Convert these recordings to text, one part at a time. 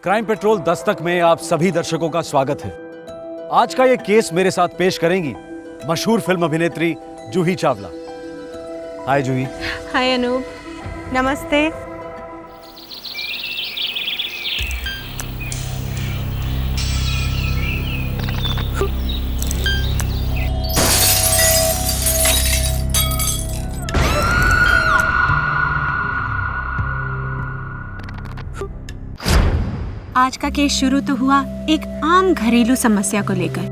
Crime petrol Dastak में आप सभी दर्शकों का स्वागत है। आज का ये केस मेरे साथ पेश करेंगी मशहूर फिल्म अभिनेत्री जूही चावला। हाय जूही। हाय अनूप। नमस्ते। आज का केस शुरू तो हुआ एक आम घरेलू समस्या को लेकर,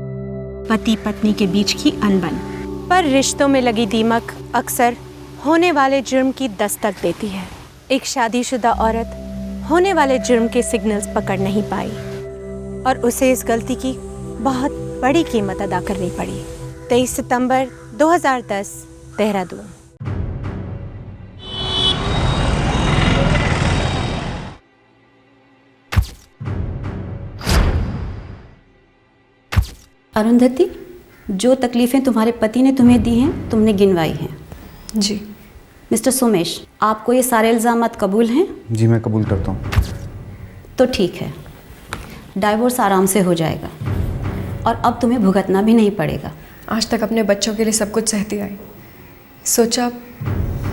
पति पत्नी के बीच की अनबन। पर रिश्तों में लगी दीमक अक्सर होने वाले जुर्म की दस्तक देती है। एक शादीशुदा औरत होने वाले जुर्म के सिग्नल्स पकड़ नहीं पाई और उसे इस गलती की बहुत बड़ी कीमत अदा करनी पड़ी। 23 सितंबर 2010, देहरादून। अरुंधति, जो तकलीफ़ें तुम्हारे पति ने तुम्हें दी हैं तुमने गिनवाई हैं। जी। मिस्टर सोमेश, आपको ये सारे इल्ज़ामात कबूल हैं? जी मैं कबूल करता हूँ। तो ठीक है, डाइवोर्स आराम से हो जाएगा और अब तुम्हें भुगतना भी नहीं पड़ेगा। आज तक अपने बच्चों के लिए सब कुछ सहती आई, सोचा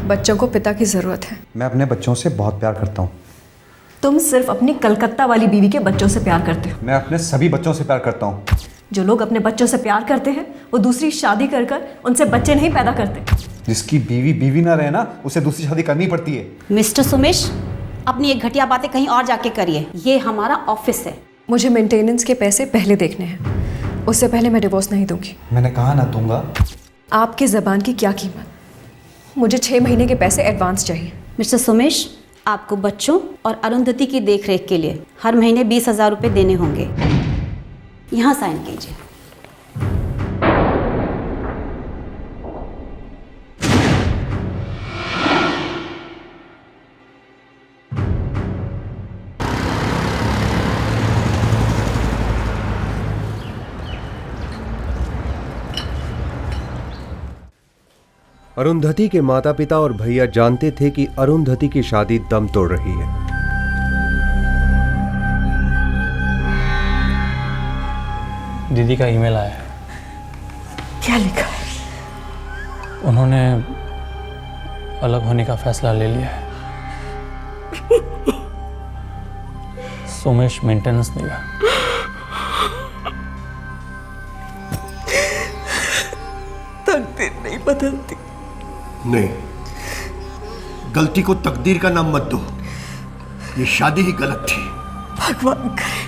बच्चों को पिता की ज़रूरत है। मैं अपने बच्चों से बहुत प्यार करता हूँ। तुम सिर्फ अपनी कलकत्ता वाली बीवी के बच्चों से प्यार करते हो। मैं अपने सभी बच्चों से प्यार करता हूँ। जो लोग अपने बच्चों से प्यार करते हैं वो दूसरी शादी कर कर उनसे बच्चे नहीं पैदा करते। जिसकी बीवी ना रहे ना, उसे दूसरी शादी करनी पड़ती है। मिस्टर सोमेश, अपनी एक घटिया बातें कहीं और जाके करिए, ये हमारा ऑफिस है। मुझे मेंटेनेंस के पैसे पहले देखने हैं, उससे पहले मैं डिवोर्स नहीं दूंगी। मैंने कहा ना दूंगा। आपकी ज़बान की क्या कीमत? मुझे 6 महीने के पैसे एडवांस चाहिए। मिस्टर सोमेश, आपको बच्चों और अरुंधति की देखरेख के लिए हर महीने 20,000 रुपये देने होंगे। यहाँ साइन कीजिए। अरुंधति के माता पिता और भैया जानते थे कि अरुंधति की शादी दम तोड़ रही है। दीदी का ईमेल आया है। क्या लिखा है? उन्होंने अलग होने का फैसला ले लिया है। सोमेश मेंटेनेंस देगा। तकदीर नहीं बदलती। नहीं, गलती को तकदीर का नाम मत दो। ये शादी ही गलत थी। भगवान करे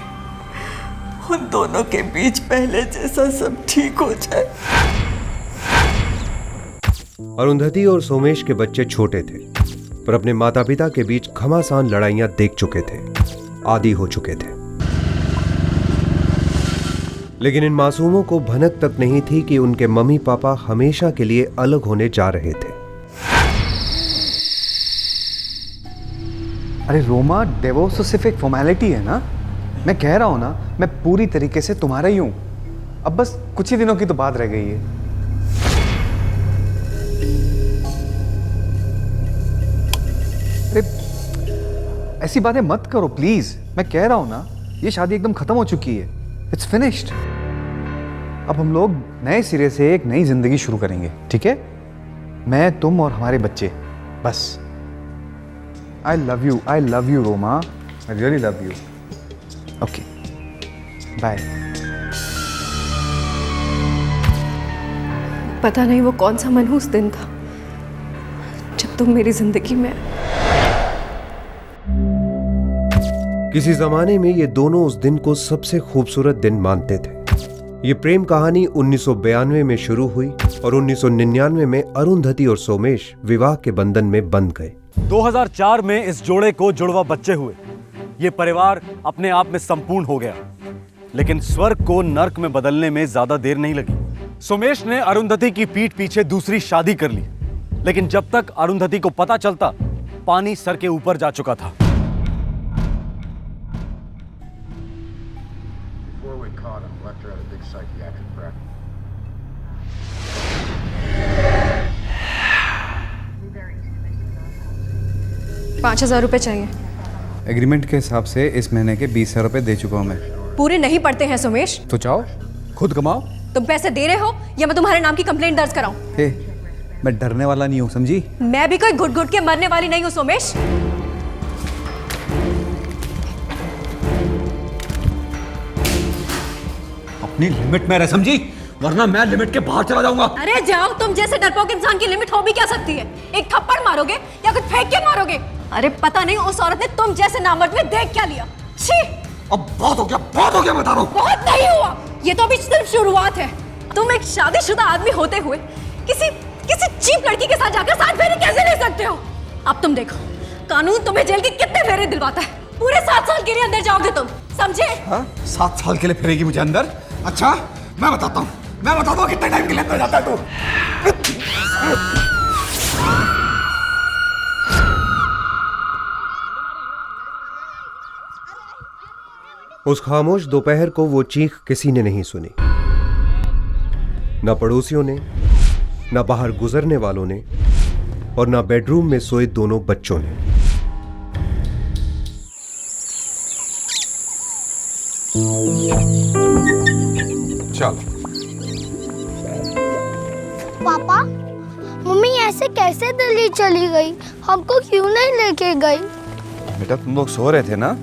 उन दोनों के बीच पहले जैसा सब ठीक हो जाए। अरुंधति और सोमेश के बच्चे छोटे थे, पर अपने माता पिता के बीच घमासान लड़ाइयां देख चुके थे, आदी हो चुके थे। लेकिन इन मासूमों को भनक तक नहीं थी कि उनके मम्मी पापा हमेशा के लिए अलग होने जा रहे थे। अरे रोमा, डिवोर्स तो सिर्फ एक फॉर्मेलिटी है ना। मैं कह रहा हूँ ना, मैं पूरी तरीके से तुम्हारा ही हूँ। अब बस कुछ ही दिनों की तो बात रह गई है। अरे ऐसी बातें मत करो प्लीज। मैं कह रहा हूँ ना, ये शादी एकदम खत्म हो चुकी है। It's finished. अब हम लोग नए सिरे से एक नई जिंदगी शुरू करेंगे, ठीक है? मैं, तुम और हमारे बच्चे, बस। I love you Roma, I really love you. Okay, bye. पता नहीं वो कौन सा मनहूस दिन था जब तुम मेरी जिंदगी में। किसी जमाने में ये दोनों उस दिन को सबसे खूबसूरत दिन मानते थे। ये प्रेम कहानी 1992 में शुरू हुई और 1999 में अरुंधति और सोमेश विवाह के बंधन में बंध गए। 2004 में इस जोड़े को जुड़वा बच्चे हुए। ये परिवार अपने आप में संपूर्ण हो गया, लेकिन स्वर्ग को नर्क में बदलने में ज्यादा देर नहीं लगी। सोमेश ने अरुंधति की पीठ पीछे दूसरी शादी कर ली, लेकिन जब तक अरुंधति को पता चलता, पानी सर के ऊपर जा चुका था। $5,000 चाहिए। एग्रीमेंट के हिसाब से इस महीने के 20,000 रुपये दे चुका हूँ मैं। पूरे नहीं पड़ते हैं सोमेश। तो चाहो खुद कमाओ। तुम पैसे दे रहे हो या मैं तुम्हारे नाम की कंप्लेंट दर्ज कराऊं? हे, मैं डरने वाला नहीं हूँ, समझी? मैं भी कोई घुट घुट के मरने वाली नहीं हूँ सोमेश। अपनी लिमिट में रह, समझी? वरना मैं लिमिट के बाहर चला जाऊंगा। अरे जाओ, तुम जैसे डरपोक इंसान की लिमिट हो भी क्या सकती है? एक थप्पड़ मारोगे या कुछ फेंक के मारोगे? अरे पता नहीं उस औरत ने तुम जैसे नामर्द में देख क्या लिया। छी! अब बहुत हो गया, बहुत हो गया, बता रहा हूं। बहुत नहीं हुआ, ये तो अभी सिर्फ शुरुआत है। तुम एक शादीशुदा आदमी होते हुए किसी चीप लड़की के साथ जाकर 7 फेरे कैसे ले सकते हो? अब तुम देखो, कानून तुम्हें जेल के कितने फेरे दिलवाता है। पूरे 7 साल के लिए अंदर जाओगे तुम, समझे? 7 साल के लिए फिरेगी मुझे अंदर? अच्छा, मैं बताता हूँ कितने टाइम के लिए अंदर जाता है तू। उस खामोश दोपहर को वो चीख किसी ने नहीं सुनी, न पड़ोसियों ने, न बाहर गुजरने वालों ने, और न बेडरूम में सोए दोनों बच्चों ने। चलो। पापा, मम्मी ऐसे कैसे दिल्ली चली गई? हमको क्यों नहीं लेके गई? बेटा तुम लोग सो रहे थे ना,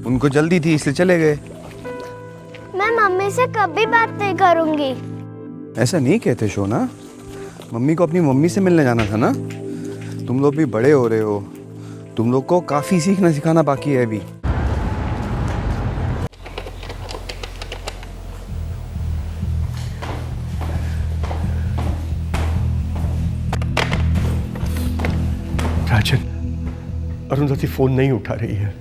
उनको जल्दी थी इसलिए चले गए। मैं मम्मी से कभी बात नहीं करूंगी। ऐसा नहीं कहते शोना, मम्मी को अपनी मम्मी से मिलने जाना था ना। तुम लोग भी बड़े हो रहे हो, तुम लोग को काफी सीखना सिखाना बाकी है अभी। राजन, अरुंधति फोन नहीं उठा रही है।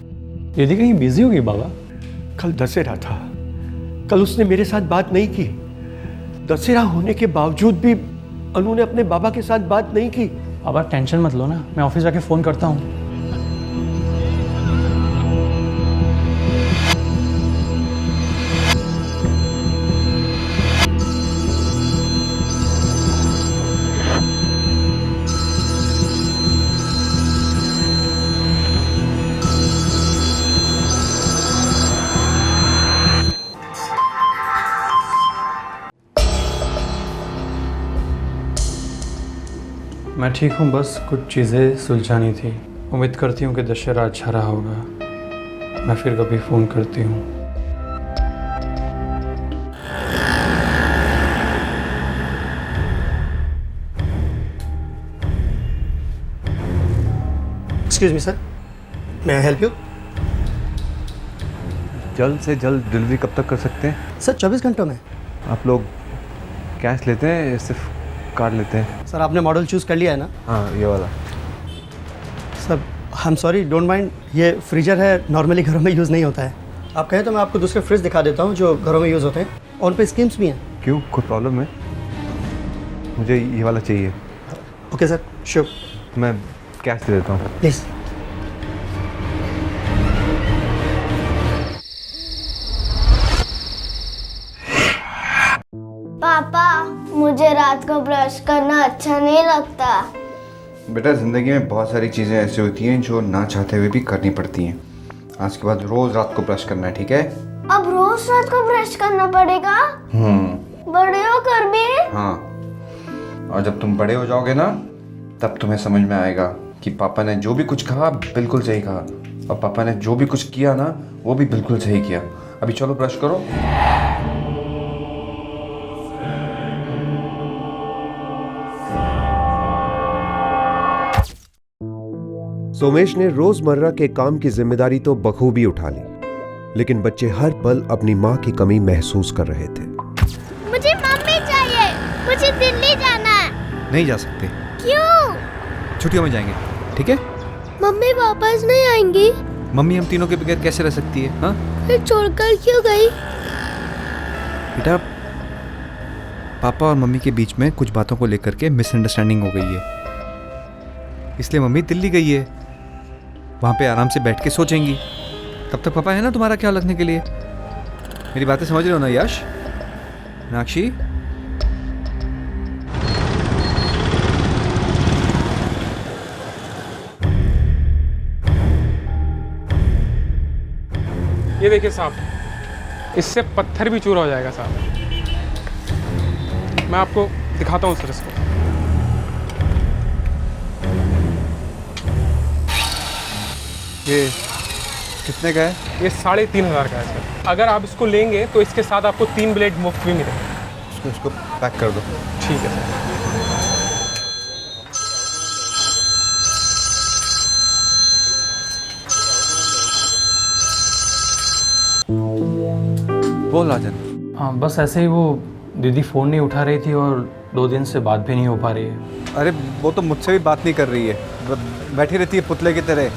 यदि कहीं बिजी होगी बाबा। कल दशहरा था, कल उसने मेरे साथ बात नहीं की। दशहरा होने के बावजूद भी अनु ने अपने बाबा के साथ बात नहीं की। बाबा टेंशन मत लो ना, मैं ऑफिस जाके फोन करता हूँ। मैं ठीक हूँ, बस कुछ चीज़ें सुलझानी थी। उम्मीद करती हूँ कि दशहरा अच्छा रहा होगा। मैं फिर कभी फ़ोन करती हूँ। एक्सक्यूज मी सर, मैं आई हेल्प यू? जल्द से जल्द डिलीवरी कब तक कर सकते हैं? सर 24 घंटों में। आप लोग कैश लेते हैं या सिर्फ कार्ड लेते हैं? सर आपने मॉडल चूज़ कर लिया है ना? हाँ, ये वाला। Sir I am sorry, don't mind, ये फ्रीजर है, नॉर्मली घरों में यूज़ नहीं होता है। आप कहें तो मैं आपको दूसरे फ्रिज दिखा देता हूँ जो घरों में यूज़ होते हैं, और उन पर स्कीम्स भी हैं। क्यों, कोई प्रॉब्लम है? मुझे ये वाला चाहिए। Okay sir, sure. मैं कैश दे देता हूँ। प्लीज़। पापा, मुझे रात को ब्रश करना अच्छा नहीं लगता। बेटा ज़िंदगी में बहुत सारी चीज़ें ऐसी होती हैं जो ना चाहते हुए भी करनी पड़ती हैं। आज के बाद रोज़ रात को ब्रश करना है, ठीक है? अब रोज रात को ब्रश करना पड़ेगा? बड़े होकर भी? हाँ, और जब तुम बड़े हो जाओगे ना, तब तुम्हें समझ में आएगा कि पापा ने जो भी कुछ कहा बिल्कुल सही कहा, और पापा ने जो भी कुछ किया ना वो भी बिल्कुल सही किया। अभी चलो ब्रश करो। सोमेश ने रोजमर्रा के काम की जिम्मेदारी तो बखूबी उठा ली, लेकिन बच्चे हर पल अपनी माँ की कमी महसूस कर रहे थे। मुझे मम्मी चाहिए, मुझे दिल्ली जाना है। नहीं जा सकते। क्यों? छुट्टियों में जाएंगे, ठीक है? मम्मी वापस नहीं आएंगी? मम्मी हम तीनों के बगैर कैसे रह सकती है? हाँ, फिर छोड़कर क्यों गई? बेटा पापा और मम्मी के बीच में कुछ बातों को लेकर के मिसअंडरस्टैंडिंग हो गई है, इसलिए मम्मी दिल्ली गई है। वहाँ पे आराम से बैठ के सोचेंगी। तब तक पापा है ना तुम्हारा ख्याल रखने के लिए। मेरी बातें समझ रहे हो ना यश, मीनाक्षी? ये देखिए साहब, इससे पत्थर भी चूरा हो जाएगा साहब। मैं आपको दिखाता हूँ सर इसको। ये कितने का है? ये 3,500 का है सर। अगर आप इसको लेंगे तो इसके साथ आपको 3 ब्लेड मुफ्त भी मिलेंगे। इसको पैक कर दो। ठीक है सर। बोल राजन। हाँ बस ऐसे ही, वो दीदी फ़ोन नहीं उठा रही थी और 2 दिन से बात भी नहीं हो पा रही है। अरे वो तो मुझसे भी बात नहीं कर रही है, बैठी रहती है पुतले की तरह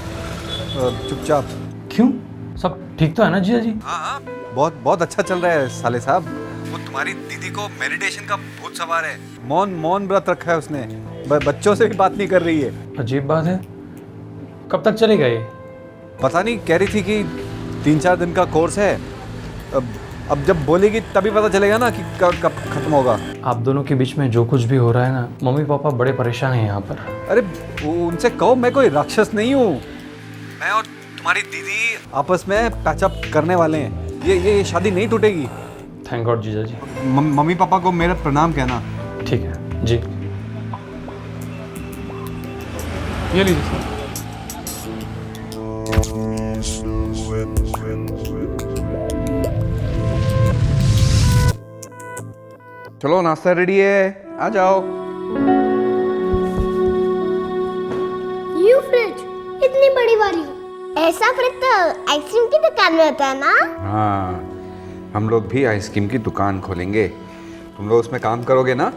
चुपचाप। क्यों, सब ठीक तो है ना जीजा जी? हाँ, बहुत बहुत अच्छा चल रहा है साले साहब। वो तुम्हारी दीदी को मेडिटेशन का भूत सवार है। मौन व्रत रखा है उसने, बच्चों से भी बात नहीं कर रही है। अजीब बात है। कब तक चलेगा ये? पता नहीं, कह रही थी कि 3-4 दिन का कोर्स है। अब जब बोलेगी तभी पता चलेगा ना कि कब खत्म होगा। आप दोनों के बीच में जो कुछ भी हो रहा है ना, मम्मी पापा बड़े परेशान हैं यहाँ पर। अरे उनसे कहो मैं कोई राक्षस नहीं हूँ। मैं और तुम्हारी दीदी आपस में पैचअप करने वाले हैं। ये शादी नहीं टूटेगी। थैंक गॉड जीजा जी। मम्मी पापा को मेरा प्रणाम कहना। ठीक है जी। ये लीजिए सर। चलो नाश्ता रेडी है, आ जाओ। यू फ्रिज इतनी बड़ी वाली, ऐसा फ्रिज तो आइसक्रीम की दुकान में होता है ना? हाँ, हम लोग भी आइसक्रीम की दुकान खोलेंगे। तुम लोग उसमें काम करोगे ना,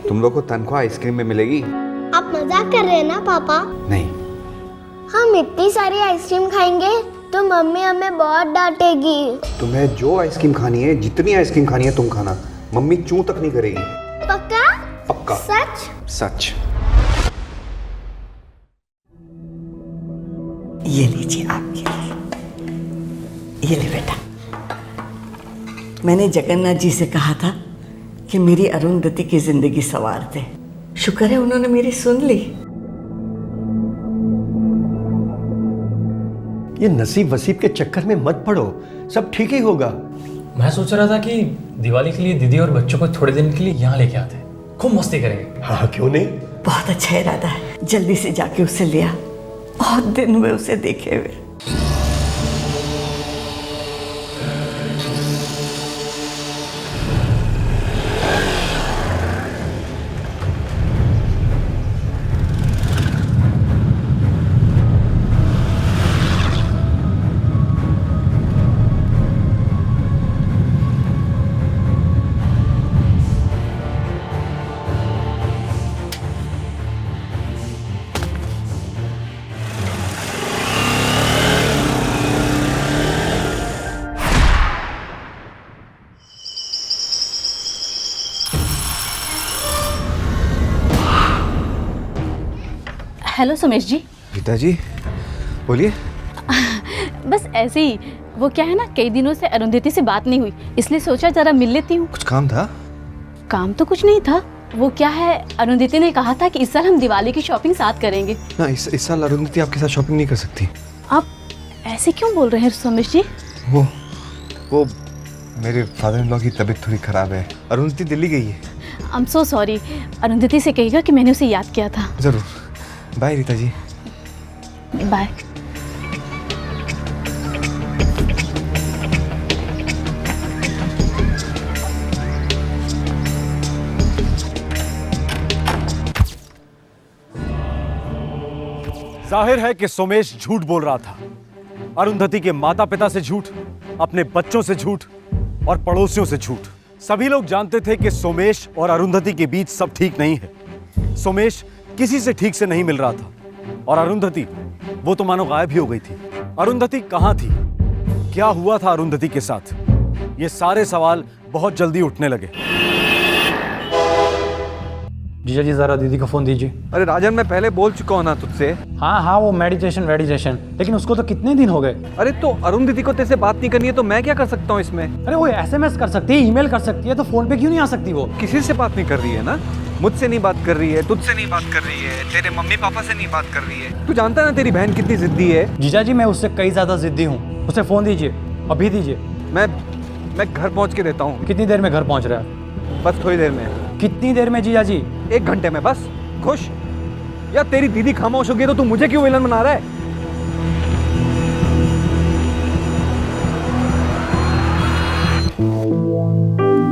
तुम लोग को तनख्वाह आइसक्रीम में मिलेगी। आप मजाक कर रहे हैं ना पापा? नहीं। हम इतनी सारी आइसक्रीम खाएंगे तो मम्मी हमें बहुत डांटेगी। तुम्हें जो आइसक्रीम खानी है, जितनी आइसक्रीम खानी है तुम खाना, मम्मी चूं तक नहीं करेगी। पक्का? पक्का। सच? सच। ये लीजिए आपके लिए। ये ले बेटा। मैंने जगन्नाथ जी से कहा था कि मेरी अरुंधति की जिंदगी संवार दे। शुक्र है उन्होंने मेरी सुन ली। ये नसीब वसीब के चक्कर में मत पड़ो, सब ठीक ही होगा। मैं सोच रहा था कि दिवाली के लिए दीदी और बच्चों को थोड़े दिन के लिए यहाँ लेके आते, खूब मस्ती करेंगे। हाँ क्यों नहीं। बहुत अच्छा इरादा है, जल्दी से जाके उसे ले आ। बहुत दिन हुए उसे देखे हुए। हेलो सुमेश जी। पिताजी बोलिए। बस ऐसे ही, वो क्या है ना, कई दिनों से अरुंधति से बात नहीं हुई, इसलिए सोचा जरा मिल लेती हूँ। कुछ काम था? काम तो कुछ नहीं था। वो क्या है, अरुंधति ने कहा था कि इस साल हम दिवाली की शॉपिंग साथ करेंगे ना। इस साल अरुंधति आपके साथ शॉपिंग नहीं कर सकती। आप ऐसे क्यों बोल रहे हैं सुमेश जी? वो मेरे फादर इन लॉ की तबीयत थोड़ी खराब है। अरुंधति दिल्ली गई है। I am so sorry. Arundhati से कहिएगा कि मैंने उसे याद किया था। जरूर। बाय रीता जी। बाय। जाहिर है कि सोमेश झूठ बोल रहा था। अरुंधति के माता पिता से झूठ, अपने बच्चों से झूठ और पड़ोसियों से झूठ। सभी लोग जानते थे कि सोमेश और अरुंधति के बीच सब ठीक नहीं है। सोमेश किसी से ठीक से नहीं मिल रहा था और अरुंधति, वो तो मानो गायब ही हो गई थी। अरुंधति कहां थी? क्या हुआ था अरुंधति के साथ? ये सारे सवाल बहुत जल्दी उठने लगे। जीजा जी जरा दीदी का फोन दीजिए। अरे राजन, मैं पहले बोल चुका हूं ना तुझसे। हाँ वो मेडिटेशन, लेकिन उसको तो कितने दिन हो गए। अरे तो अरुंधति को तेरे से बात नहीं करनी है तो मैं क्या कर सकता हूँ इसमें? अरे वो SMS कर सकती है, ईमेल कर सकती है, तो फोन पे क्यों नहीं आ सकती? वो किसी से बात नहीं कर रही है ना। मुझसे नहीं बात कर रही है, तुझसे नहीं बात कर रही है, तेरे मम्मी पापा से नहीं बात कर रही है। तू जानता है ना तेरी बहन कितनी जिद्दी है। जीजा जी मैं उससे कई ज्यादा जिद्दी हूँ। उसे फोन दीजिए। अभी दीजिए। मैं घर पहुंच के देता हूँ। कितनी देर में घर पहुंच रहा है? बस थोड़ी देर में। कितनी देर में जीजा जी? 1 घंटे में बस। खुश? यार तेरी दीदी खामोश हो गई तो तू मुझे क्यों विलन बना रहा है?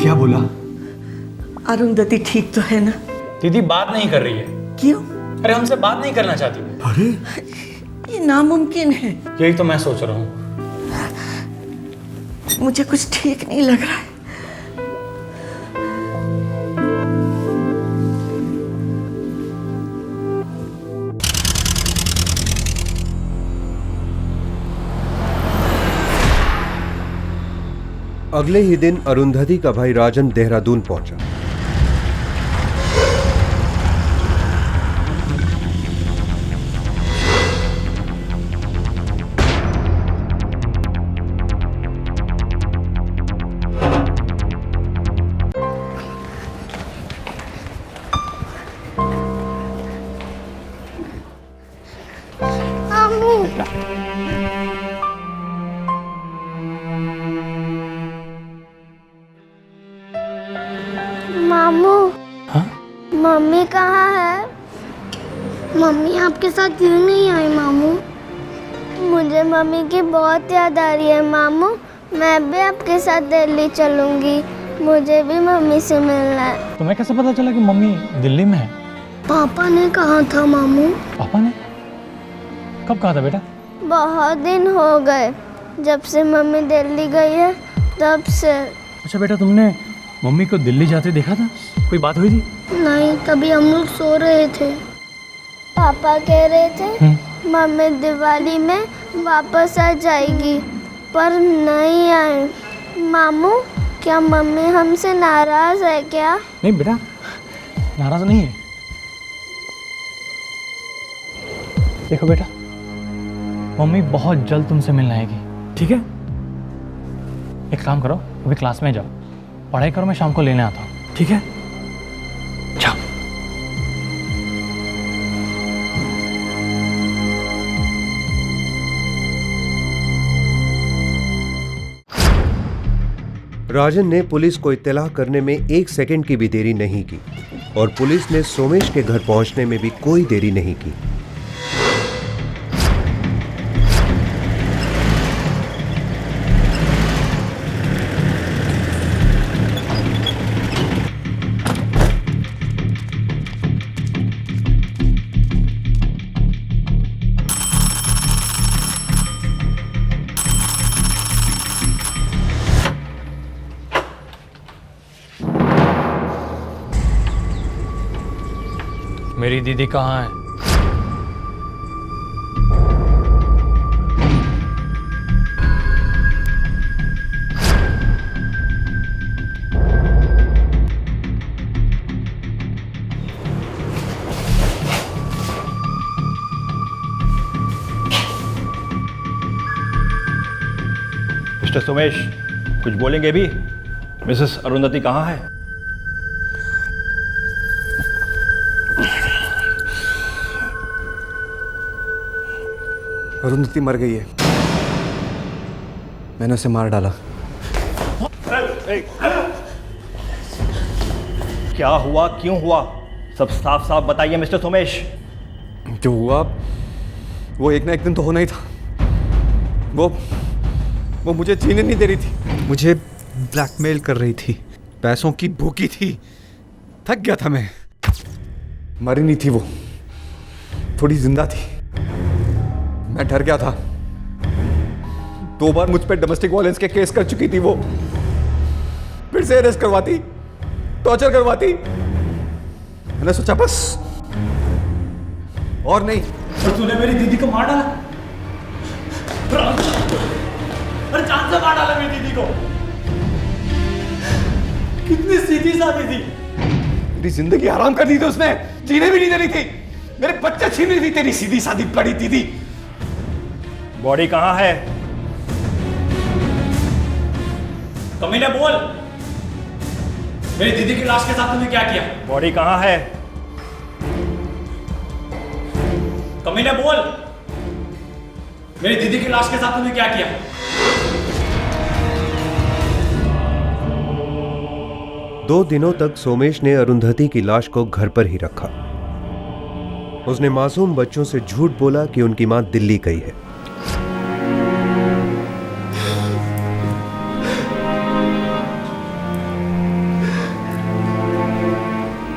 क्या बोला? अरुंधति ठीक तो है ना? दीदी बात नहीं कर रही है। क्यों? अरे हमसे बात नहीं करना चाहती। अरे ये नामुमकिन है। यही तो मैं सोच रहा हूँ। मुझे कुछ ठीक नहीं लग रहा है। अगले ही दिन अरुंधति का भाई राजन देहरादून पहुंचा। मामू। हाँ? मम्मी कहाँ है? मम्मी आपके साथ क्यों नहीं आई मामू? मुझे मम्मी की बहुत याद आ रही है मामू। मैं भी आपके साथ दिल्ली चलूंगी। मुझे भी मम्मी से मिलना है। तुम्हें कैसे पता चला कि मम्मी दिल्ली में है? पापा ने कहा था मामू। पापा ने? कब कहा था बेटा? बहुत दिन हो गए जब से मम्मी दिल्ली गई है, तब से। अच्छा बेटा, तुमने मम्मी को दिल्ली जाते देखा था? कोई बात हुई थी? नहीं, तभी हम लोग सो रहे थे। पापा कह रहे थे मम्मी दिवाली में वापस आ जाएगी, पर नहीं आई। मामू, क्या मम्मी हमसे नाराज है क्या? नहीं बेटा, नाराज नहीं है। देखो बेटा, मम्मी बहुत जल्द तुमसे मिलने आएगी, ठीक है? एक काम करो, अभी क्लास में जाओ, पढ़ाई करो, मैं शाम को लेने आता हूँ, ठीक है? जाओ। राजन ने पुलिस को इत्तला करने में 1 सेकंड की भी देरी नहीं की और पुलिस ने सोमेश के घर पहुंचने में भी कोई देरी नहीं की। मेरी दीदी कहाँ है? मिस्टर सोमेश, कुछ बोलेंगे भी? मिसेस अरुंधति कहाँ है? अरुंधति मर गई है। मैंने उसे मार डाला। क्या हुआ, क्यों हुआ? सब साफ साफ बताइए मिस्टर सोमेश। जो हुआ वो एक ना एक दिन तो होना ही था। वो मुझे जीने नहीं दे रही थी, मुझे ब्लैकमेल कर रही थी, पैसों की भूखी थी। थक गया था मैं। मरी नहीं थी वो, थोड़ी जिंदा थी। मैं डर गया था। 2 बार मुझ पे डोमेस्टिक वायलेंस के केस कर चुकी थी वो। फिर से अरेस्ट करवाती, टॉर्चर करवाती। मैंने सोचा बस और नहीं। और तूने मेरी दीदी को मार डाला? अरे जान से मार डाला मेरी दीदी को। कितनी सीधी सादी थी। तेरी जिंदगी हराम कर दी थी उसने, जीने भी नहीं दे रही थी। मेरे बच्चे छीन रही थी तेरी सीधी सादी बड़ी दीदी। बॉडी कहाँ है? कमीने बोल, मेरी दीदी की लाश के साथ तूने क्या किया? बॉडी कहाँ है? कमीने बोल, मेरी दीदी की लाश के साथ तूने क्या किया? 2 दिनों तक सोमेश ने अरुंधति की लाश को घर पर ही रखा। उसने मासूम बच्चों से झूठ बोला कि उनकी मां दिल्ली गई है।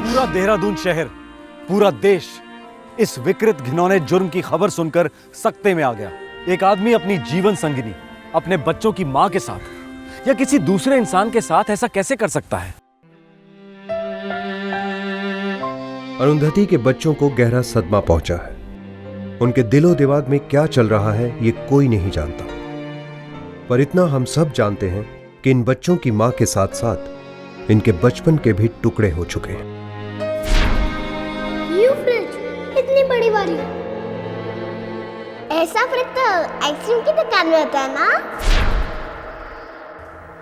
पूरा देहरादून शहर, पूरा देश इस विकृत घिनौने जुर्म की खबर सुनकर सकते में आ गया। एक आदमी अपनी जीवन संगिनी, अपने बच्चों की मां के साथ या किसी दूसरे इंसान के साथ ऐसा कैसे कर सकता है? अरुंधति के बच्चों को गहरा सदमा पहुंचा है। उनके दिलो दिमाग में क्या चल रहा है ये कोई नहीं जानता, पर इतना हम सब जानते हैं कि इन बच्चों की मां के साथ साथ इनके बचपन के भी टुकड़े हो चुके हैं। यू फ्रिज, इतनी बड़ी वाली, ऐसा फ्रिज तो आइसक्रीम की दुकान में होता है ना?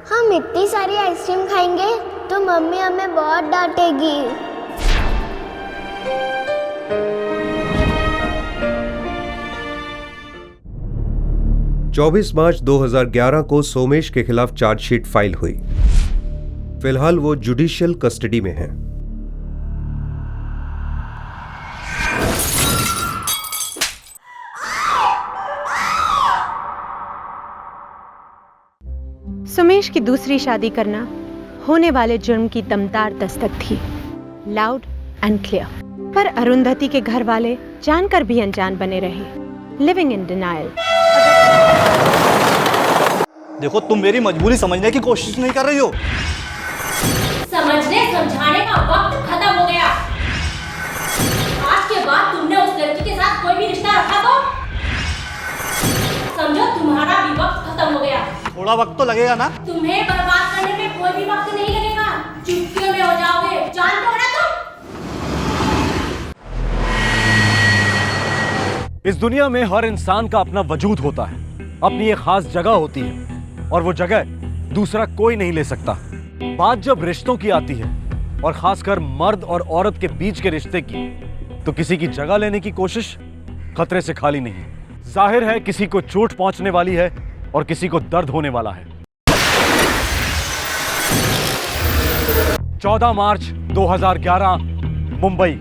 हम इतनी सारी आइसक्रीम खाएंगे तो मम्मी हमें बहुत डांटेगी। 24 मार्च 2011 को सोमेश के खिलाफ चार्जशीट फाइल हुई। फिलहाल वो जुडिशियल कस्टडी में है। सुमेश की दूसरी शादी करना होने वाले जुर्म की दमदार दस्तक थी, लाउड एंड क्लियर। पर अरुंधति के घर वाले जानकर भी अनजान बने रहे, लिविंग इन डिनायल। देखो, तुम मेरी मजबूरी समझने की कोशिश नहीं कर रही हो। समझने समझाने का वक्त खत्म हो गया। आज के बाद तुमने उस लड़की के साथ कोई भी रिश्ता रखा तो समझो तुम्हारा भी वक्त खत्म हो गया। थोड़ा वक्त तो लगेगा ना। तुम्हें बर्बाद करने में कोई भी वक्त नहीं लगेगा। चुटकियों में हो जाओगे, जानते हो ना तुम। इस दुनिया में हर इंसान का अपना वजूद होता है, अपनी एक खास जगह होती है और वो जगह दूसरा कोई नहीं ले सकता। बात जब रिश्तों की आती है और खासकर मर्द और औरत के बीच के रिश्ते की, तो किसी की जगह लेने की कोशिश खतरे से खाली नहीं। जाहिर है किसी को चोट पहुंचने वाली है और किसी को दर्द होने वाला है। 14 मार्च 2011 मुंबई।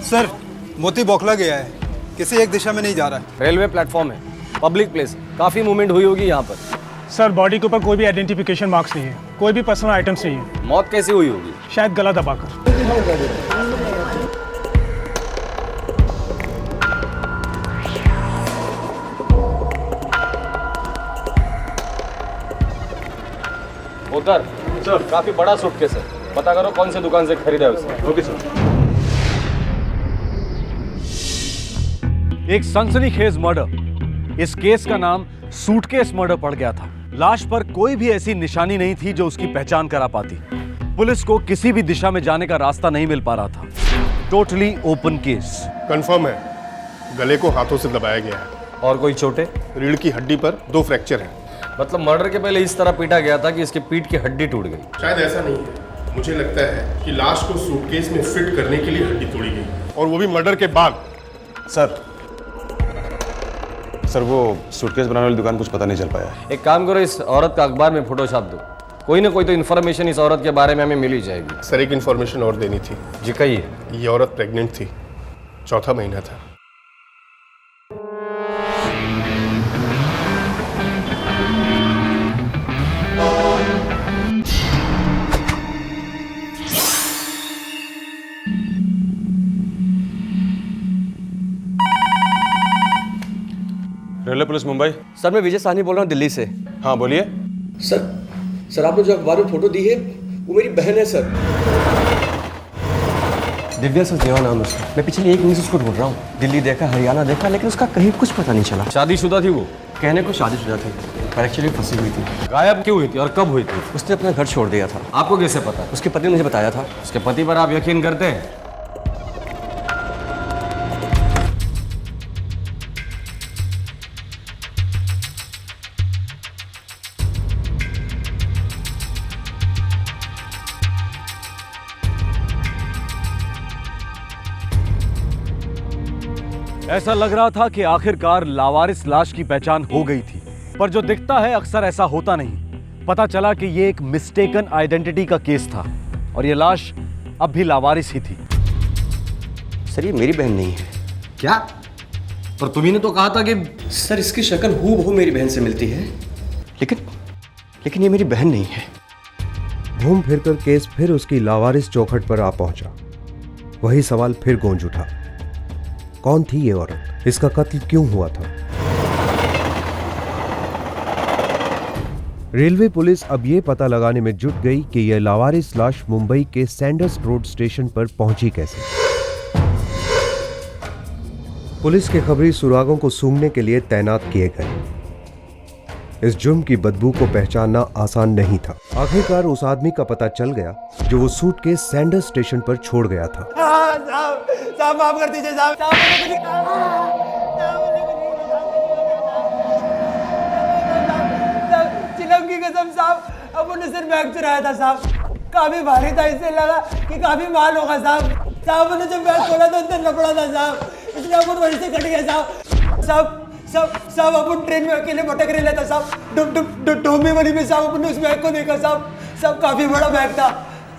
सर, मोती बौखला गया है, किसी एक दिशा में नहीं जा रहा है। रेलवे प्लेटफॉर्म है, पब्लिक प्लेस, काफी मूवमेंट हुई होगी यहाँ पर। सर, बॉडी के ऊपर कोई भी आइडेंटिफिकेशन मार्क्स नहीं है, कोई भी पर्सनल आइटम्स नहीं है। मौत कैसे हुई होगी? शायद गला दबाकर। उधर सर काफी बड़ा सूटकेस है, पता करो कौन से दुकान से खरीदा है उसे। Okay sir. एक सनसनीखेज मर्डर। इस केस का नाम सूटकेस मर्डर पड़ गया था। लाश पर कोई भी ऐसी निशानी नहीं थी जो उसकी पहचान करा पाती। पुलिस को किसी भी दिशा में जाने का रास्ता नहीं मिल पा रहा था। Totally open case. कंफर्म है, गले को हाथों से दबाया गया है। और कोई चोटें? रीढ़ की हड्डी पर 2 फ्रैक्चर हैं। मतलब मर्डर के पहले इस तरह पीटा गया था कि इसके पीठ की हड्डी टूट गई। शायद ऐसा नहीं है, मुझे लगता है कि लाश को सूटकेस में फिट करने के लिए हड्डी तोड़ी गई, और वो भी मर्डर के बाद। सर वो सूटकेस बनाने वाली दुकान कुछ पता नहीं चल पाया। एक काम करो, इस औरत का अखबार में फोटो छाप दो। कोई ना कोई तो इन्फॉर्मेशन इस औरत के बारे में हमें मिल ही जाएगी। सर एक इन्फॉर्मेशन और देनी थी। जी कहिए। ये औरत प्रेग्नेंट थी, 4था महीना था। Railway police Mumbai. सर मैं विजय साहनी बोल रहा हूँ दिल्ली से। हाँ बोलिए। सर आपने जो अखबार में फोटो दी है वो मेरी बहन है सर। दिव्या सचदेवा नाम उसका। मैं पिछले 1 महीने से उसको ढूंढ रहा हूँ। दिल्ली देखा, हरियाणा देखा, लेकिन उसका कहीं कुछ पता नहीं चला। शादीशुदा थी वो? कहने को शादीशुदा थी, पर एक्चुअली फंसी हुई थी। गायब क्यों हुई थी और कब हुई थी? उसने अपना घर छोड़ दिया था। आपको कैसे पता? उसके पति ने मुझे बताया था। उसके पति पर आप यकीन करते हैं? ऐसा लग रहा था कि आखिरकार लावारिस लाश की पहचान हो गई थी, पर जो दिखता है अक्सर ऐसा होता नहीं। पता चला कि ये एक मिस्टेकन आइडेंटिटी का केस था और ये लाश अब भी लावारिस ही थी। सर ये मेरी बहन नहीं है। क्या? पर तुम्ही ने तो कहा था कि सर इसकी शक्ल हूबहू मेरी बहन से मिलती है, लेकिन ये मेरी बहन नहीं है। घूम फिरकर केस फिर उसकी लावारिस चौखट पर आ पहुंचा। वही सवाल फिर गूंज उठा, कौन थी ये औरत? इसका कत्ल क्यों हुआ था? रेलवे पुलिस अब यह पता लगाने में जुट गई कि यह लावारिस लाश मुंबई के सैंडर्स रोड स्टेशन पर पहुंची कैसे। पुलिस के खबरी सुरागों को सूंघने के लिए तैनात किए गए। इस जुर्म की बदबू को पहचानना आसान नहीं था। आखिरकार उस आदमी का पता चल गया जो वो सूटकेस सैंडर्स स्टेशन पर छोड़ गया था। साहब माफ कर दीजिए साहब। चिलम की कसम साहब, अपन ने सिर्फ बैग चुराया था साहब। काफी भारी था, इससे लगा कि काफी माल होगा साहब। साहब ने जब बैग खोला तो अंदर लपड़ा था साहब, इसलिए अपन वहीं से कट गया साहब। साहब अपन ट्रेन में अकेले भटक रहे था साहब। डोंबी वाली में साहब अपन ने उस बैग को देखा साहब काफी बड़ा बैग था।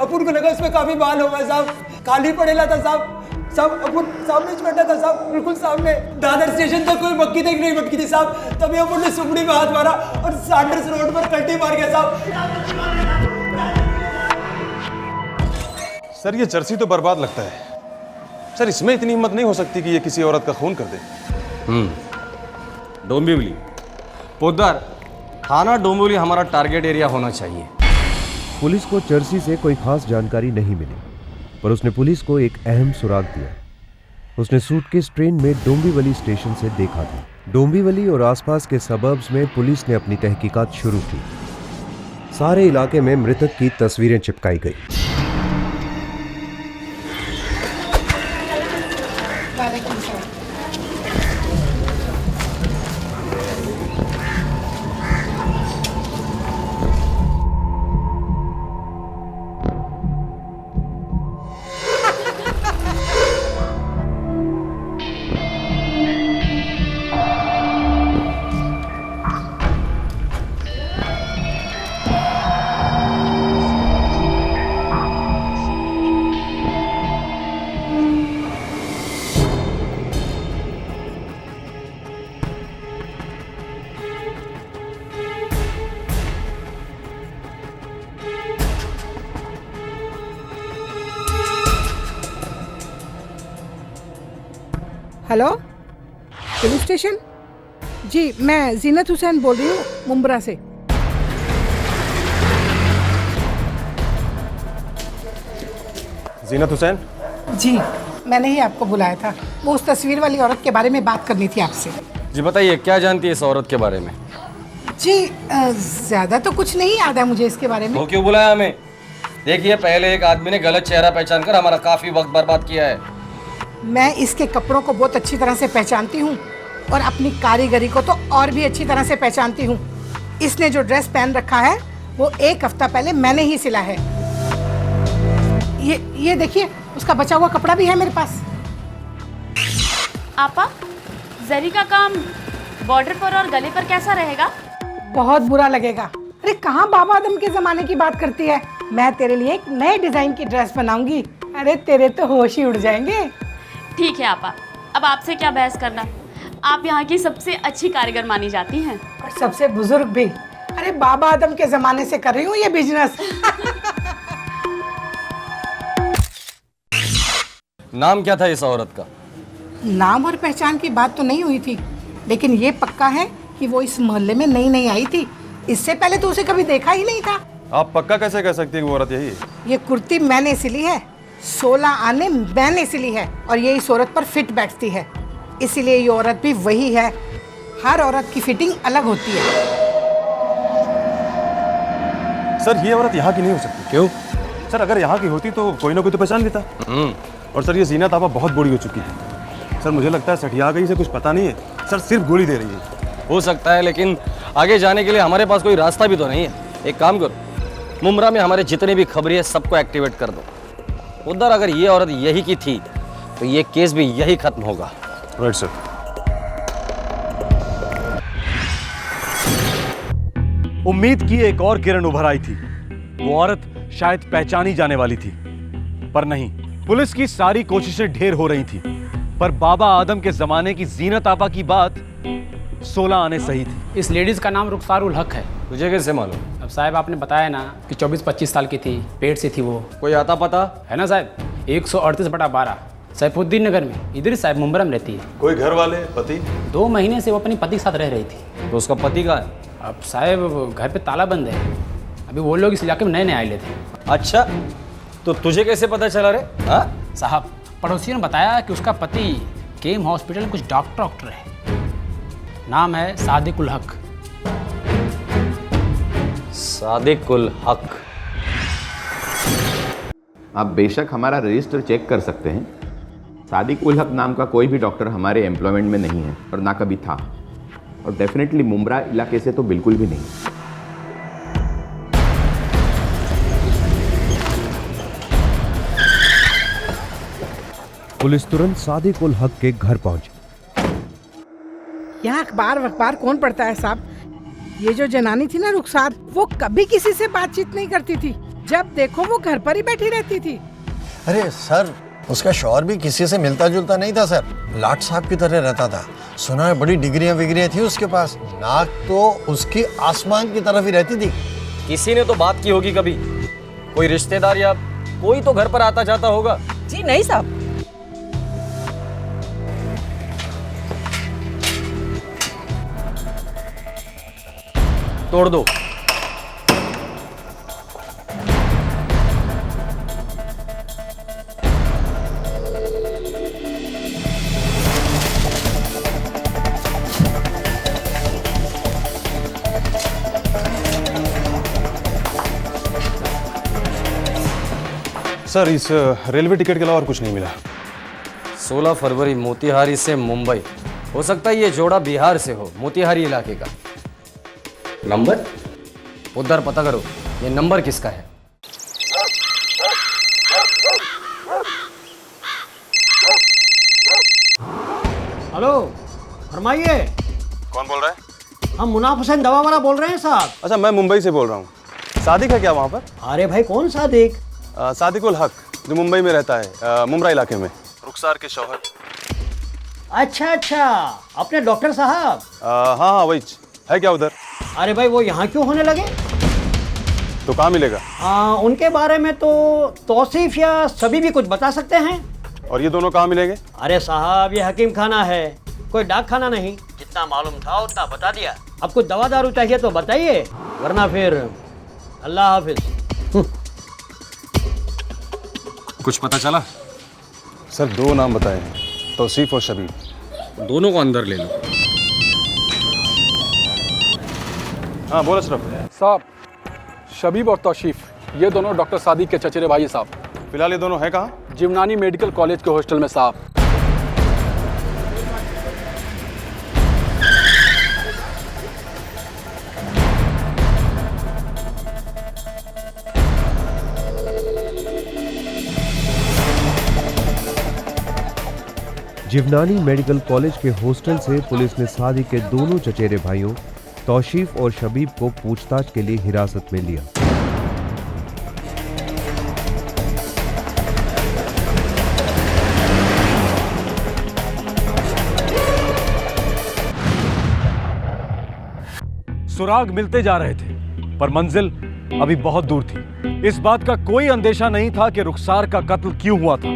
अपन को लगा उसमें काफी माल होगा साहब। खाली पड़ेला था साहब अपन सामने बैठा था साहब, बिल्कुल सामने। दादर स्टेशन तक कोई मक्की तक नहीं भटकी थी साहब। तभी अपन ने सुपड़ी में हाथ मारा और सैंडर्स रोड पर कल्टी मार गया साहब। सर ये जर्सी तो बर्बाद लगता है। सर इसमें इतनी हिम्मत नहीं हो सकती कि ये किसी औरत का खून कर दे। डोंबिवली, पोद्दार, थाना डोंबिवली हमारा टारगेट एरिया होना चाहिए। पुलिस को जर्सी से कोई खास जानकारी नहीं मिली, पर उसने पुलिस को एक अहम सुराग दिया। उसने सूटकेस ट्रेन में डोंबिवली स्टेशन से देखा था। डोंबिवली और आसपास के सबर्ब्स में पुलिस ने अपनी तहकीकात शुरू की। सारे इलाके में मृतक की तस्वीरें चिपकाई गई। हेलो पुलिस स्टेशन जी, मैं जीनत हुसैन बोल रही हूँ मुंब्रा से। जीनत हुसैन। जी, मैंने ही आपको बुलाया था। वो उस तस्वीर वाली औरत के बारे में बात करनी थी आपसे। जी बताइए, क्या जानती है इस औरत के बारे में? जी ज्यादा तो कुछ नहीं याद है मुझे इसके बारे में। वो क्यों बुलाया हमें? देखिए, पहले एक आदमी ने गलत चेहरा पहचान कर हमारा काफी वक्त बर्बाद किया है। मैं इसके कपड़ों को बहुत अच्छी तरह से पहचानती हूँ और अपनी कारीगरी को तो और भी अच्छी तरह से पहचानती हूँ। इसने जो ड्रेस पहन रखा है वो 1 हफ्ता पहले मैंने ही सिला है। ये देखिए, उसका बचा हुआ कपड़ा भी है मेरे पास। आपा, जरी का काम बॉर्डर पर और गले पर कैसा रहेगा? बहुत बुरा लगेगा। अरे कहाँ बाबा आदम के जमाने की बात करती है। मैं तेरे लिए एक नए डिजाइन की ड्रेस बनाऊंगी। अरे तेरे तो होश ही उड़ जाएंगे। ठीक है आपा, अब आपसे क्या बहस करना। आप यहाँ की सबसे अच्छी कारीगर मानी जाती हैं और सबसे बुजुर्ग भी। अरे बाबा आदम के जमाने से कर रही हूँ ये बिजनेस। नाम क्या था इस औरत का? नाम और पहचान की बात तो नहीं हुई थी, लेकिन ये पक्का है कि वो इस मोहल्ले में नई नई आई थी। इससे पहले तो उसे कभी देखा ही नहीं था। आप पक्का कैसे कह सकती हैं कि वो औरत यही है? ये कुर्ती मैंने सिली है, 16 आने मैंने सिली है और ये इस औरत पर फिट बैठती है, इसीलिए ये औरत भी वही है। हर औरत की फिटिंग अलग होती है। सर ये औरत यहाँ की नहीं हो सकती। क्यों? सर अगर यहाँ की होती तो कोई ना कोई तो पहचान लेता। और सर ये जीनत आपा बहुत बूढ़ी हो चुकी है। सर मुझे लगता है सठिया गई से कुछ पता नहीं है। सर सिर्फ गोली दे रही है। हो सकता है, लेकिन आगे जाने के लिए हमारे पास कोई रास्ता भी तो नहीं है। एक काम करो, मुमरा में हमारे जितने भी खबरी है सबको एक्टिवेट कर दो। उधर अगर ये औरत यही की थी तो ये केस भी यही खत्म होगा। Right sir. उम्मीद की एक और किरण उभर आई थी। वो औरत शायद पहचानी जाने वाली थी, पर नहीं। पुलिस की सारी कोशिशें ढेर हो रही थी, पर बाबा आदम के जमाने की जीनत आपा की बात 16 आने सही थी। इस लेडीज का नाम रुखसार उल हक है। तुझे कैसे मालूम? अब साहब आपने बताया ना कि 24-25 साल की थी, पेट से थी वो। कोई आता पता है ना साहब? 138/12 सैफुद्दीन नगर में। इधर साहब मुंबई में रहती है। कोई घर वाले, पति? 2 महीने से वो अपनी पति के साथ रह रही थी। तो उसका पति कहाँ है? अब साहब घर पे ताला बंद है। अभी वो लोग इस इलाके में नए नए आए थे। अच्छा, तो तुझे कैसे पता चला रे? हाँ साहब, पड़ोसियों ने बताया कि उसका पति केम हॉस्पिटल में कुछ डॉक्टर है। नाम है सादिक उल हक। सादिक उल हक। आप बेशक हमारा रजिस्टर चेक कर सकते हैं। सादिक उल हक नाम का कोई भी डॉक्टर हमारे एम्प्लॉयमेंट में नहीं है और ना कभी था, और डेफिनेटली मुमरा इलाके से तो बिल्कुल भी नहीं। पुलिस तुरंत सादिक उल हक के घर पहुंची। यहाँ अखबार कौन पढ़ता है साहब? ये जो जनानी थी ना रुखसार, वो कभी किसी से बातचीत नहीं करती थी। जब देखो वो घर पर ही बैठी रहती थी। अरे सर, उसका शौहर भी किसी से मिलता जुलता नहीं था सर, लाट साहब की तरह रहता था। सुना है बड़ी डिग्रियां विग्रियां थी उसके पास। नाक तो उसकी आसमान की तरफ ही रहती थी। किसी ने तो बात की होगी कभी, कोई रिश्तेदार या कोई तो घर पर आता जाता होगा। जी नहीं साहब। तोड़ दो। सर इस रेलवे टिकट के अलावा और कुछ नहीं मिला। 16 फरवरी मोतिहारी से मुंबई। हो सकता है ये जोड़ा बिहार से हो, मोतिहारी इलाके का। नंबर उधर पता करो, ये नंबर किसका है। हेलो, फरमाइए। कौन बोल रहा है? हम मुनाफ हुसैन दवा वाला बोल रहे हैं साहब। अच्छा, मैं मुंबई से बोल रहा हूँ। सादिक है क्या वहाँ पर? अरे भाई कौन सादिक? सादिक उल हक, जो मुंबई में रहता है, मुमरा इलाके में, रुखसार के शौहर। अच्छा, अपने डॉक्टर साहब। हाँ वही है। क्या उधर? अरे भाई वो यहाँ क्यों होने लगे? तो कहाँ मिलेगा? उनके बारे में तो तौसीफ या सभी भी कुछ बता सकते हैं। और ये दोनों कहाँ मिलेंगे? अरे साहब, ये हकीम खाना है, कोई डाक खाना नहीं। जितना मालूम था उतना बता दिया। अब कुछ दवा दारू चाहिए तो बताइए, वरना फिर अल्लाह हाफिज। कुछ पता चला? सर 2 नाम बताए हैं, तौसीफ और शबीब। दोनों को अंदर ले लो। हाँ बोलो अशरफ। साहब, शबीब और तौसीफ ये दोनों डॉक्टर सादिक के चचेरे भाई साहब। फिलहाल ये दोनों हैं कहाँ? जिमनानी मेडिकल कॉलेज के हॉस्टल में साहब। जिवनानी मेडिकल कॉलेज के हॉस्टल से पुलिस ने सादिक के दोनों चचेरे भाइयों तौसीफ और शबीब को पूछताछ के लिए हिरासत में लिया। सुराग मिलते जा रहे थे, पर मंजिल अभी बहुत दूर थी। इस बात का कोई अंदेशा नहीं था कि रुखसार का कत्ल क्यों हुआ था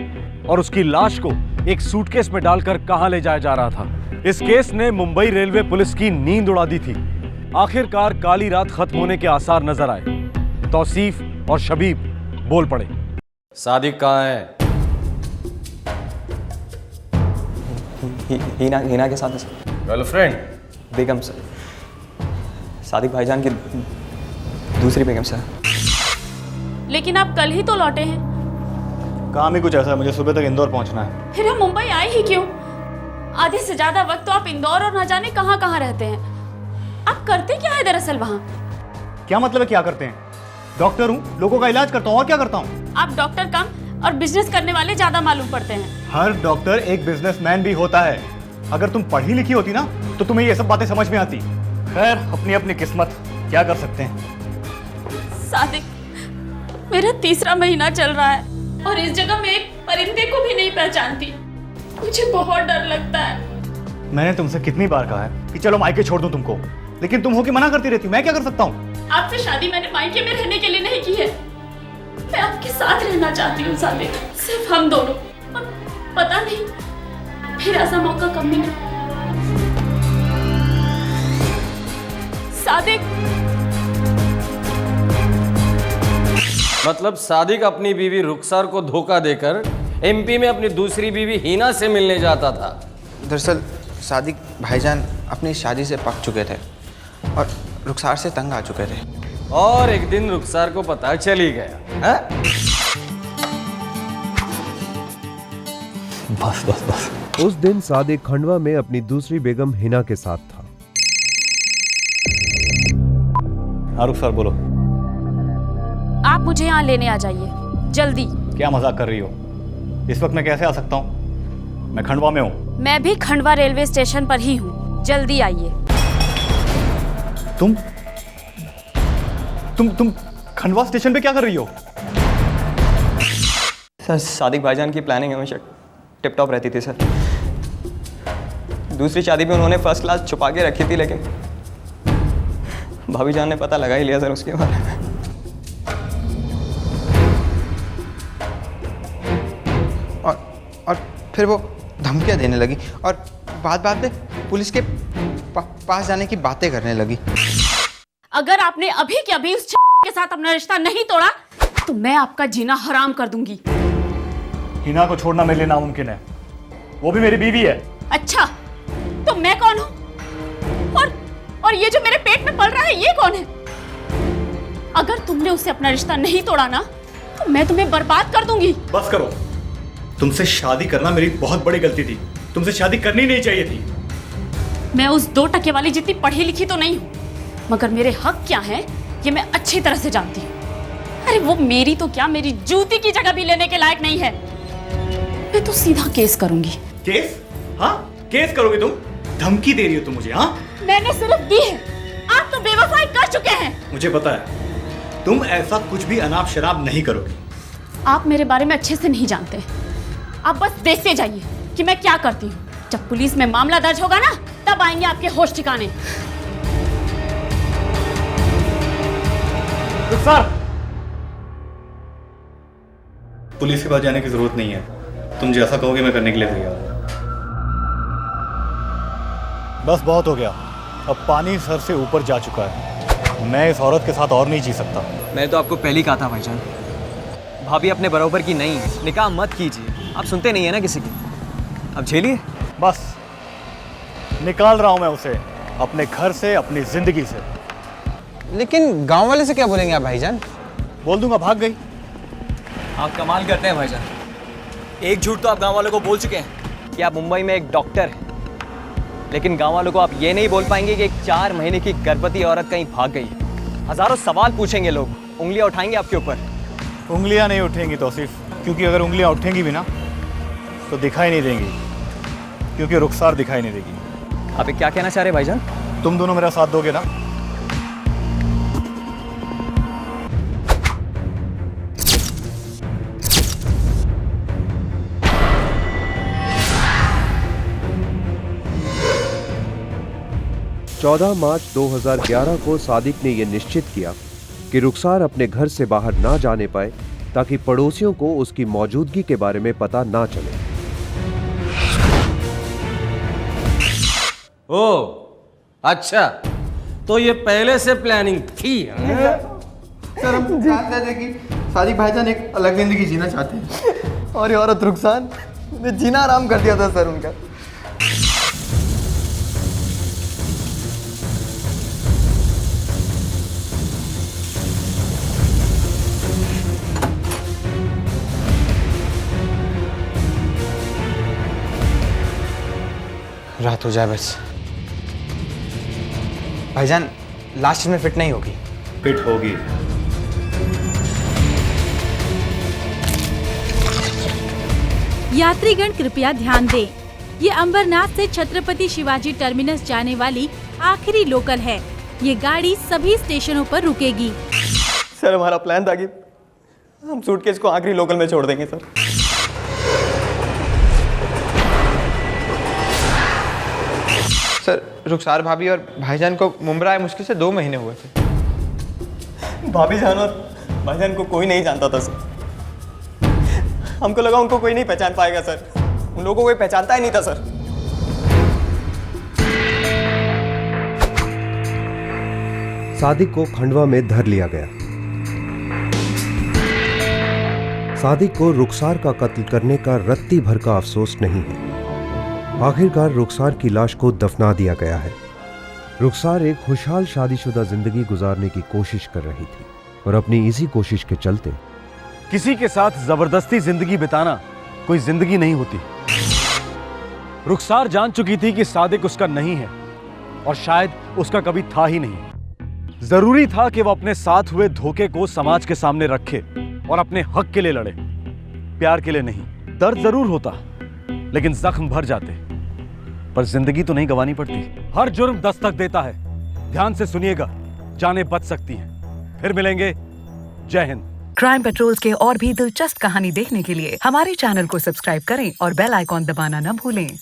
और उसकी लाश को एक सूटकेस में डालकर कहां ले जाया जा रहा था। इस केस ने मुंबई रेलवे पुलिस की नींद उड़ा दी थी। आखिरकार काली रात खत्म होने के आसार नजर आए। तौसीफ और शबीब बोल पड़े। सादिक कहाँ है? हिना के साथ है सर। गर्लफ्रेंड? बेगम सर, सादिक भाईजान की दूसरी बेगम सर। लेकिन आप कल ही तो लौटे हैं। काम ही कुछ ऐसा है, मुझे सुबह तक इंदौर पहुंचना है। फिर हम मुंबई आए ही क्यों? आधे से ज्यादा वक्त तो आप इंदौर और न जाने कहां कहां रहते हैं। आप करते क्या है दरअसल वहां? क्या मतलब है क्या करते हैं? डॉक्टर हूँ, लोगों का इलाज करता हूँ, और क्या करता हूँ? आप डॉक्टर कम और बिजनेस करने वाले ज्यादा मालूम पड़ते हैं। हर डॉक्टर एक बिजनेसमैन भी होता है। अगर तुम पढ़ी लिखी होती ना तो तुम्हें ये सब बातें समझ में आती। खैर, अपनी अपनी किस्मत, क्या कर सकते हैं। सादिक, मेरा 3रा महीना चल रहा है और इस जगह मैं एक परिंदे को भी नहीं पहचानती। मुझे बहुत डर लगता है। मैंने तुमसे कितनी बार कहा है कि चलो मायके छोड़ दूं तुमको, लेकिन तुम हो कि मना करती रहती। मैं क्या कर सकता हूँ? आपसे शादी मैंने मायके में रहने के लिए नहीं की है। मैं आपके साथ रहना चाहती हूँ सादिक, सिर्फ हम दोनों। और पता नहीं फिर ऐसा मौका कब मिले। सादिक, मतलब सादिक अपनी बीवी रुखसार को धोखा देकर एमपी में अपनी दूसरी बीवी हिना से मिलने जाता था। दरअसल सादिक भाईजान अपनी शादी से पक चुके थे और रुखसार से तंग आ चुके थे। और एक दिन रुखसार को पता चल ही गया है? बस बस बस। उस दिन सादिक खंडवा में अपनी दूसरी बेगम हिना के साथ था। हाँ रुखसार बोलो। आप मुझे यहाँ लेने आ जाइए जल्दी। क्या मजाक कर रही हो? इस वक्त मैं कैसे आ सकता हूँ? मैं खंडवा में हूँ। मैं भी खंडवा रेलवे स्टेशन पर ही हूँ, जल्दी आइए। तुम खंडवा स्टेशन पे क्या कर रही हो? सर, सादिक भाईजान की प्लानिंग हमेशा टिप टॉप रहती थी सर। दूसरी शादी में उन्होंने फर्स्ट क्लास छुपा के रखी थी, लेकिन भाभी जान ने पता लगा ही लिया सर उसके बारे में। और फिर वो धमकियां देने लगी और बात बात पे पुलिस के पास जाने की बातें करने लगी। अगर आपने अभी के अभी उस के साथ अपना रिश्ता नहीं तोड़ा तो मैं आपका जीना हराम कर दूंगी। हिना को छोड़ना मेरे लिए नामुमकिन है, वो भी मेरी बीवी है। अच्छा, तो मैं कौन हूँ? और ये जो मेरे पेट में पल रहा है ये कौन है? अगर तुमने उससे अपना रिश्ता नहीं तोड़ा ना तो मैं तुम्हें बर्बाद कर दूंगी। बस करो, तुमसे शादी करना मेरी बहुत बड़ी गलती थी। तुमसे शादी करनी नहीं चाहिए थी। मैं उस 2 टके वाली जितनी पढ़ी लिखी तो नहीं हूँ, मगर मेरे हक क्या हैं ये मैं अच्छी तरह से जानती हूँ। अरे वो मेरी तो क्या, मेरी जूती की जगह भी लेने के लायक नहीं है। मैं तो सीधा केस करूंगी। केस? हाँ, केस करोगी तुम? धमकी दे रही हो तुम मुझे? हाँ, मैंने सिर्फ दी है, आप तो बेवफाई कर चुके हैं। मुझे पता है तुम ऐसा कुछ भी अनाप शराब नहीं करोगी। आप मेरे बारे में अच्छे से नहीं जानते। आप बस देखते जाइए कि मैं क्या करती हूँ। जब पुलिस में मामला दर्ज होगा ना तब आएंगे आपके होश ठिकाने। सर, पुलिस के पास जाने की जरूरत नहीं है। तुम जैसा कहोगे मैं करने के लिए तैयार हूं। बस बहुत हो गया, अब पानी सर से ऊपर जा चुका है। मैं इस औरत के साथ और नहीं जी सकता। मैं तो आपको पहले ही कहा था भाईजान, भाभी अपने बराबर की नहीं, निकाह मत कीजिए। आप सुनते नहीं है ना किसी की, अब झेलिए। बस निकाल रहा हूं मैं उसे अपने घर से, अपनी जिंदगी से। लेकिन गांव वाले से क्या बोलेंगे आप भाईजान? बोल दूंगा भाग गई। आप कमाल करते हैं भाईजान। एक झूठ तो आप गांव वालों को बोल चुके हैं कि आप मुंबई में एक डॉक्टर हैं, लेकिन गांव वालों को आप ये नहीं बोल पाएंगे कि एक 4 महीने की गर्भवती औरत कहीं भाग गई। हजारों सवाल पूछेंगे लोग, उंगलियां उठाएंगे आपके ऊपर। उंगलियां नहीं उठेंगी तौसीफ, क्योंकि अगर उंगलियां उठेंगी भी ना तो दिखाई नहीं देंगी, क्योंकि रुखसार दिखाई नहीं देगी। आप क्या कहना चाह रहे भाईजान? तुम दोनों मेरा साथ दोगे ना? मार्च 2011 को सादिक ने यह निश्चित किया कि रुखसार अपने घर से बाहर ना जाने पाए, ताकि पड़ोसियों को उसकी मौजूदगी के बारे में पता ना चले। ओ अच्छा, तो ये पहले से प्लानिंग थी। सर हम जानते थे कि सादिक भाईजान एक अलग जिंदगी जीना चाहते हैं, और ये औरत रुखसार ने जीना आराम कर दिया था सर उनका। रात हो जाए बस। भाईजान लास्ट में फिट नहीं होगी। फिट होगी। यात्रीगण कृपया ध्यान दें, ये अंबरनाथ से छत्रपति शिवाजी टर्मिनस जाने वाली आखिरी लोकल है। ये गाड़ी सभी स्टेशनों पर रुकेगी। सर हमारा प्लान था कि हम सूटकेस को आखिरी लोकल में छोड़ देंगे सर। सर रुखसार भाभी और भाईजान को मुंबई आए मुश्किल से 2 महीने हुए थे। भाभी जान और भाईजान को कोई नहीं जानता था सर। हमको लगा उनको कोई नहीं पहचान पाएगा सर। उन लोगों को कोई पहचानता ही नहीं था सर। सादिक को खंडवा में धर लिया गया। सादिक को रुखसार का कत्ल करने का रत्ती भर का अफसोस नहीं है। आखिरकार रुखसार की लाश को दफना दिया गया है। रुखसार एक खुशहाल शादीशुदा जिंदगी गुजारने की कोशिश कर रही थी, और अपनी इसी कोशिश के चलते किसी के साथ जबरदस्ती जिंदगी बिताना कोई जिंदगी नहीं होती। रुखसार जान चुकी थी कि सादिक उसका नहीं है, और शायद उसका कभी था ही नहीं। जरूरी था कि वो अपने साथ हुए धोखे को समाज के सामने रखे और अपने हक के लिए लड़े, प्यार के लिए नहीं। दर्द जरूर होता, लेकिन जख्म भर जाते, पर जिंदगी तो नहीं गंवानी पड़ती। हर जुर्म दस्तक देता है। ध्यान से सुनिएगा, जानें बच सकती हैं। फिर मिलेंगे। जय हिंद। क्राइम पेट्रोल्स के और भी दिलचस्प कहानी देखने के लिए हमारे चैनल को सब्सक्राइब करें और बेल आइकॉन दबाना न भूलें।